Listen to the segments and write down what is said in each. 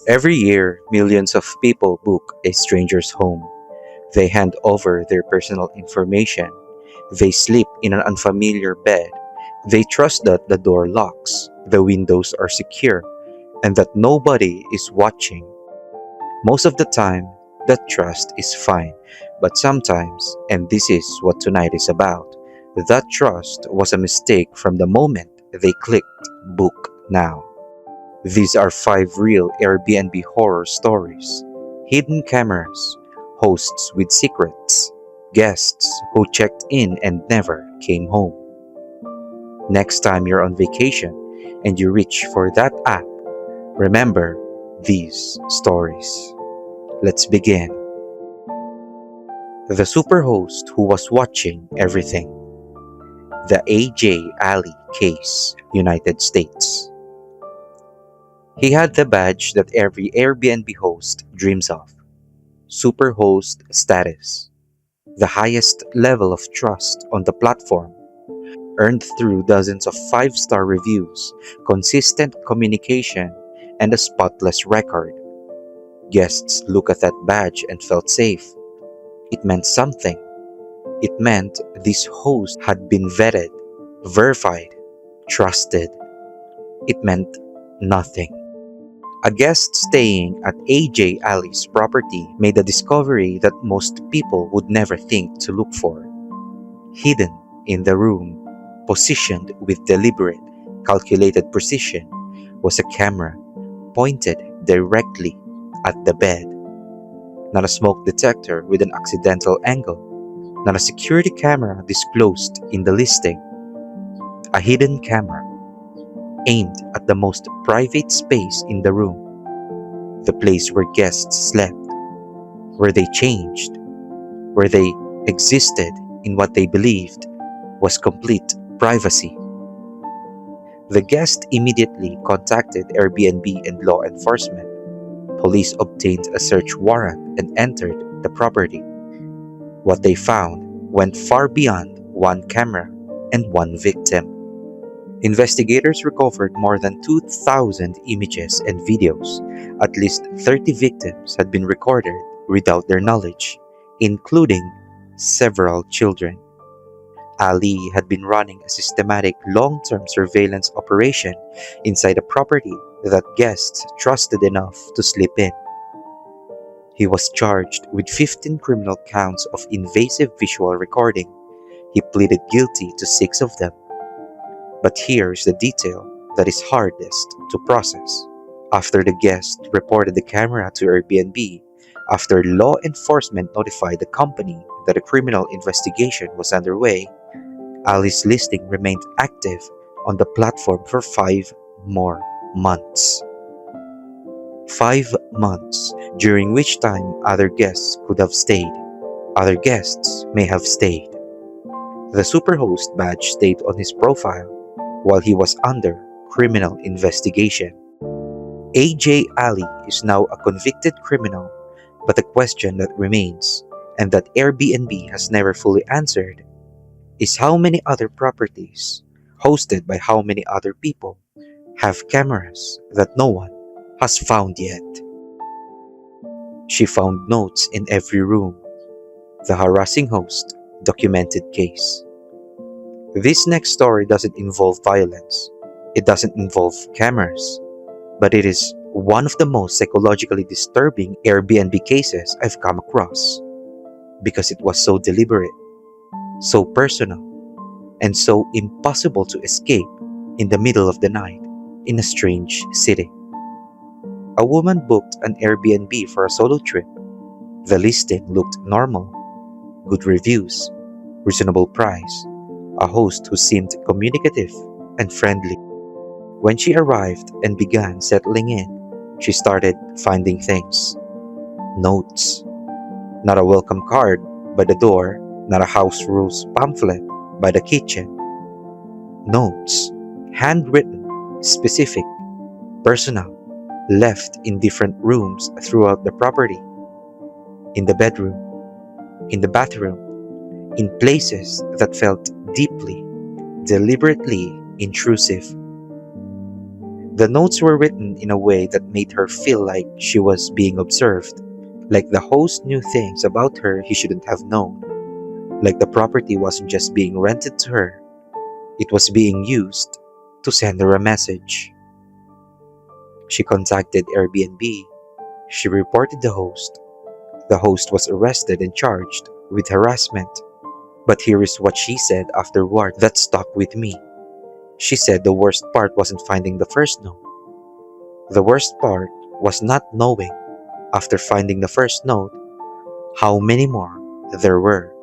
Every year, millions of people book a stranger's home. They hand over their personal information. They sleep in an unfamiliar bed. They trust that the door locks, the windows are secure, and that nobody is watching. Most of the time, that trust is fine. But sometimes, and this is what tonight is about, that trust was a mistake from the moment they clicked book now. These are five real Airbnb horror stories: hidden cameras, hosts with secrets, guests who checked in and never came home. Next time you're on vacation and you reach for that app, remember these stories. Let's begin. The superhost who was watching everything. The Allee Case, United States. He had the badge that every Airbnb host dreams of: Superhost status, the highest level of trust on the platform, earned through dozens of five-star reviews, consistent communication, and a spotless record. Guests looked at that badge and felt safe. It meant something. It meant this host had been vetted, verified, trusted. It meant nothing. A guest staying at Allee's property made a discovery that most people would never think to look for. Hidden in the room, positioned with deliberate, calculated precision, was a camera pointed directly at the bed. Not a smoke detector with an accidental angle, not a security camera disclosed in the listing. A hidden camera aimed at the most private space in the room, the place where guests slept, where they changed, where they existed in what they believed was complete privacy. The guest immediately contacted Airbnb and law enforcement. Police obtained a search warrant and entered the property. What they found went far beyond one camera and one victim. Investigators recovered more than 2,000 images and videos. At least 30 victims had been recorded without their knowledge, including several children. Ali had been running a systematic long-term surveillance operation inside a property that guests trusted enough to sleep in. He was charged with 15 criminal counts of invasive visual recording. He pleaded guilty to 6 of them. But here's the detail that is hardest to process. After the guest reported the camera to Airbnb, after law enforcement notified the company that a criminal investigation was underway, Ali's listing remained active on the platform for 5 more months. 5 months, during which time other guests could have stayed. Other guests may have stayed. The Superhost badge stayed on his profile while he was under criminal investigation. Allee is now a convicted criminal, but the question that remains, and that Airbnb has never fully answered, is how many other properties, hosted by how many other people, have cameras that no one has found yet. She found notes in every room. The Harassing Host documented case. This next story doesn't involve violence. It doesn't involve cameras. But it is one of the most psychologically disturbing Airbnb cases I've come across. Because it was so deliberate, so personal, and so impossible to escape in the middle of the night in a strange city. A woman booked an Airbnb for a solo trip. The listing looked normal. Good reviews, reasonable price, a host who seemed communicative and friendly. When she arrived and began settling in, she started finding things. Notes. Not a welcome card by the door, not a house rules pamphlet by the kitchen. Notes. Handwritten, specific, personal, left in different rooms throughout the property. In the bedroom, in the bathroom, in places that felt deeply, deliberately intrusive. The notes were written in a way that made her feel like she was being observed, like the host knew things about her he shouldn't have known, like the property wasn't just being rented to her, it was being used to send her a message. She contacted Airbnb. She reported the host. The host was arrested and charged with harassment. But here is what she said afterward that stuck with me. She said the worst part wasn't finding the first note. The worst part was not knowing, after finding the first note, how many more there were.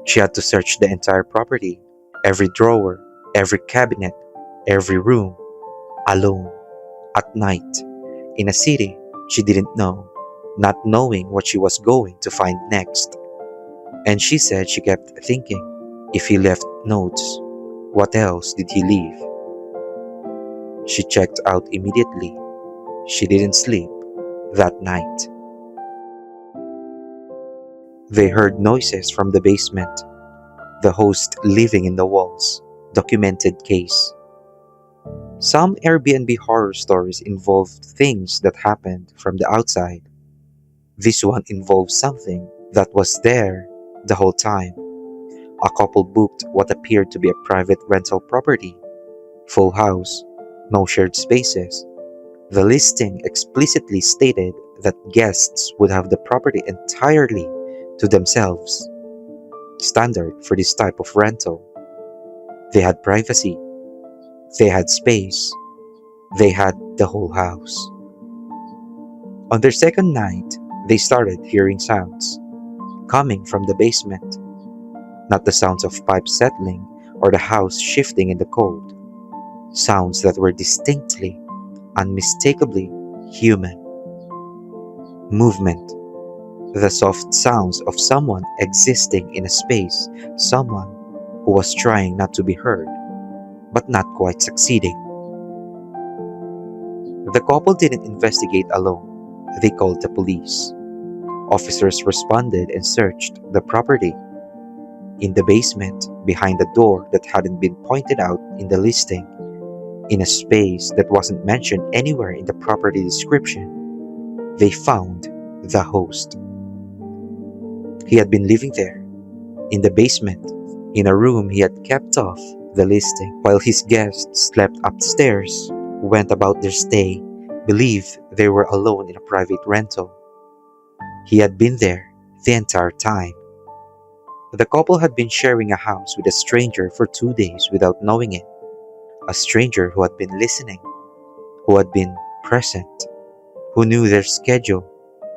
She had to search the entire property, every drawer, every cabinet, every room, alone, at night, in a city she didn't know, not knowing what she was going to find next. And she said she kept thinking, if he left notes, what else did he leave? She checked out immediately. She didn't sleep that night. They heard noises from the basement, the host living in the walls, documented case. Some Airbnb horror stories involve things that happened from the outside. This one involves something that was there the whole time. A couple booked what appeared to be a private rental property. Full house, no shared spaces. The listing explicitly stated that guests would have the property entirely to themselves. Standard for this type of rental. They had privacy. They had space. They had the whole house. On their second night, they started hearing sounds coming from the basement. Not the sounds of pipes settling or the house shifting in the cold. Sounds that were distinctly, unmistakably human. Movement. The soft sounds of someone existing in a space, someone who was trying not to be heard, but not quite succeeding. The couple didn't investigate alone. They called the police. Officers responded and searched the property. In the basement, behind a door that hadn't been pointed out in the listing, in a space that wasn't mentioned anywhere in the property description, they found the host. He had been living there, in the basement, in a room he had kept off the listing, while his guests slept upstairs, went about their stay, believed they were alone in a private rental. He had been there the entire time. The couple had been sharing a house with a stranger for 2 days without knowing it. A stranger who had been listening, who had been present, who knew their schedule,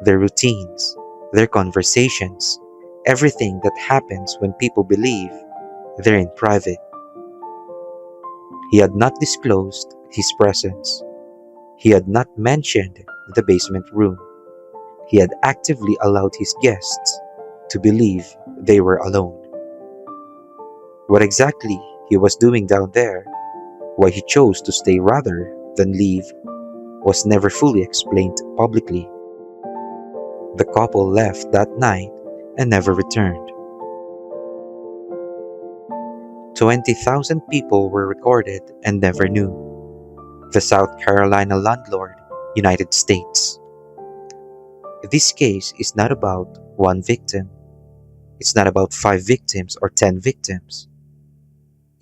their routines, their conversations, everything that happens when people believe they're in private. He had not disclosed his presence. He had not mentioned the basement room. He had actively allowed his guests to believe they were alone. What exactly he was doing down there, why he chose to stay rather than leave, was never fully explained publicly. The couple left that night and never returned. 20,000 people were recorded and never knew. The South Carolina Landlord, United States. This case is not about one victim. It's not about 5 victims or 10 victims.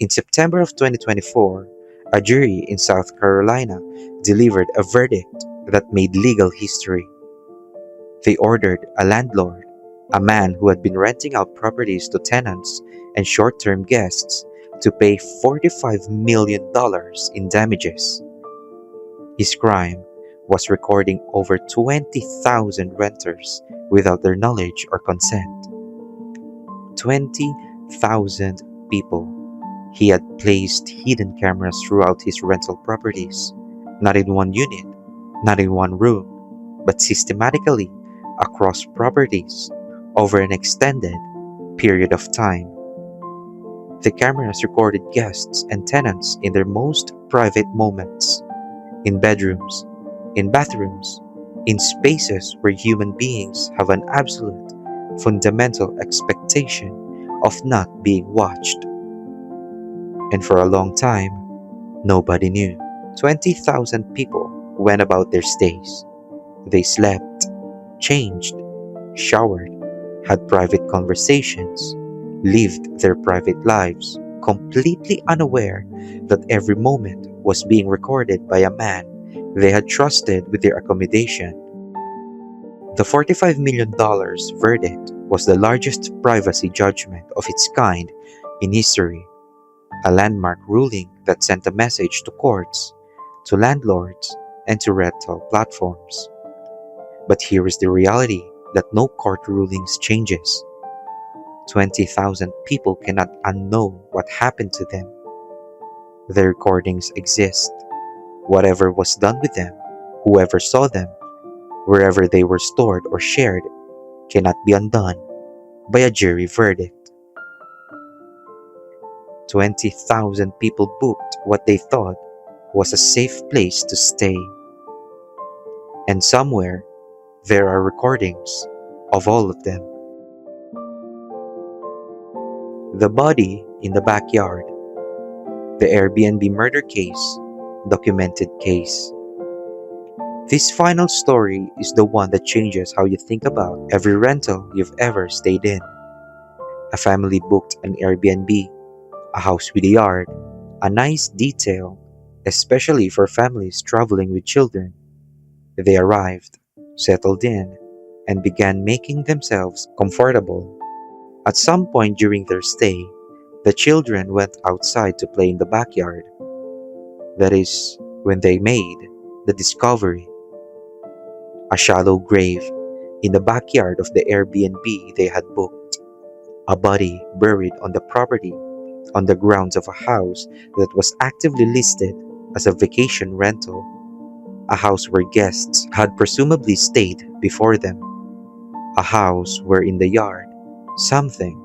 In September of 2024, a jury in South Carolina delivered a verdict that made legal history. They ordered a landlord, a man who had been renting out properties to tenants and short-term guests, to pay $45 million in damages. His crime was recording over 20,000 renters without their knowledge or consent. 20,000 people. He had placed hidden cameras throughout his rental properties, not in one unit, not in one room, but systematically across properties over an extended period of time. The cameras recorded guests and tenants in their most private moments, in bedrooms, in bathrooms, in spaces where human beings have an absolute, fundamental expectation of not being watched. And for a long time, nobody knew. 20,000 people went about their stays. They slept, changed, showered, had private conversations, lived their private lives, completely unaware that every moment was being recorded by a man they had trusted with their accommodation. The $45 million verdict was the largest privacy judgment of its kind in history, a landmark ruling that sent a message to courts, to landlords, and to rental platforms. But here is the reality that no court rulings changes. 20,000 people cannot unknow what happened to them. The recordings exist. Whatever was done with them, whoever saw them, wherever they were stored or shared, cannot be undone by a jury verdict. 20,000 people booked what they thought was a safe place to stay. And somewhere, there are recordings of all of them. The body in the backyard. The Airbnb murder case, documented case. This final story is the one that changes how you think about every rental you've ever stayed in. A family booked an Airbnb, a house with a yard, a nice detail, especially for families traveling with children. They arrived, settled in, and began making themselves comfortable. At some point during their stay, the children went outside to play in the backyard. That is when they made the discovery. A shallow grave in the backyard of the Airbnb they had booked. A body buried on the property on the grounds of a house that was actively listed as a vacation rental. A house where guests had presumably stayed before them. A house where in the yard something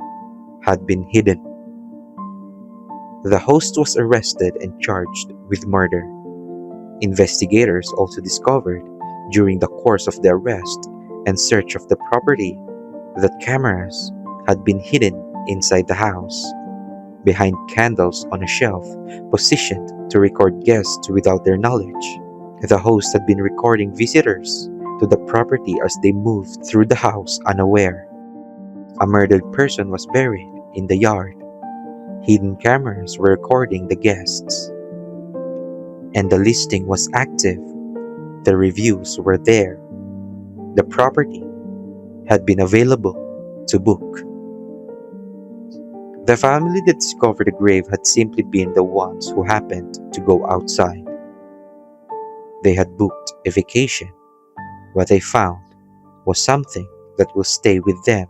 had been hidden. The host was arrested and charged with murder. Investigators also discovered during the course of the arrest and search of the property that cameras had been hidden inside the house, behind candles on a shelf positioned to record guests without their knowledge. The host had been recording visitors to the property as they moved through the house unaware. A murdered person was buried in the yard. Hidden cameras were recording the guests. And the listing was active. The reviews were there. The property had been available to book. The family that discovered the grave had simply been the ones who happened to go outside. They had booked a vacation. What they found was something that will stay with them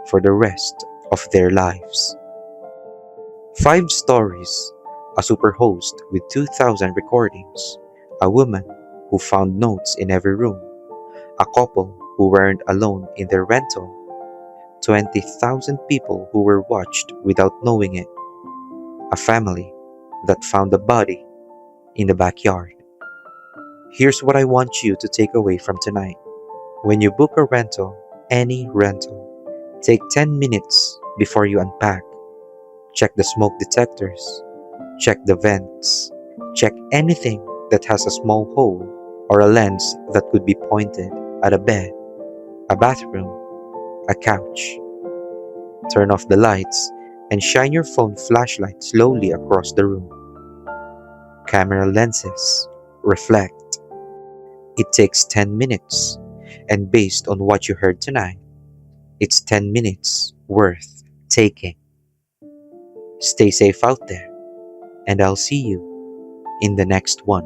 for the rest of their lives. 5 stories, a superhost with 2,000 recordings, a woman who found notes in every room, a couple who weren't alone in their rental, 20,000 people who were watched without knowing it, a family that found a body in the backyard. Here's what I want you to take away from tonight. When you book a rental, any rental, take 10 minutes before you unpack. Check the smoke detectors. Check the vents. Check anything that has a small hole or a lens that could be pointed at a bed, a bathroom, a couch. Turn off the lights and shine your phone flashlight slowly across the room. Camera lenses reflect. It takes 10 minutes, and based on what you heard tonight, it's 10 minutes worth taking. Stay safe out there, and I'll see you in the next one.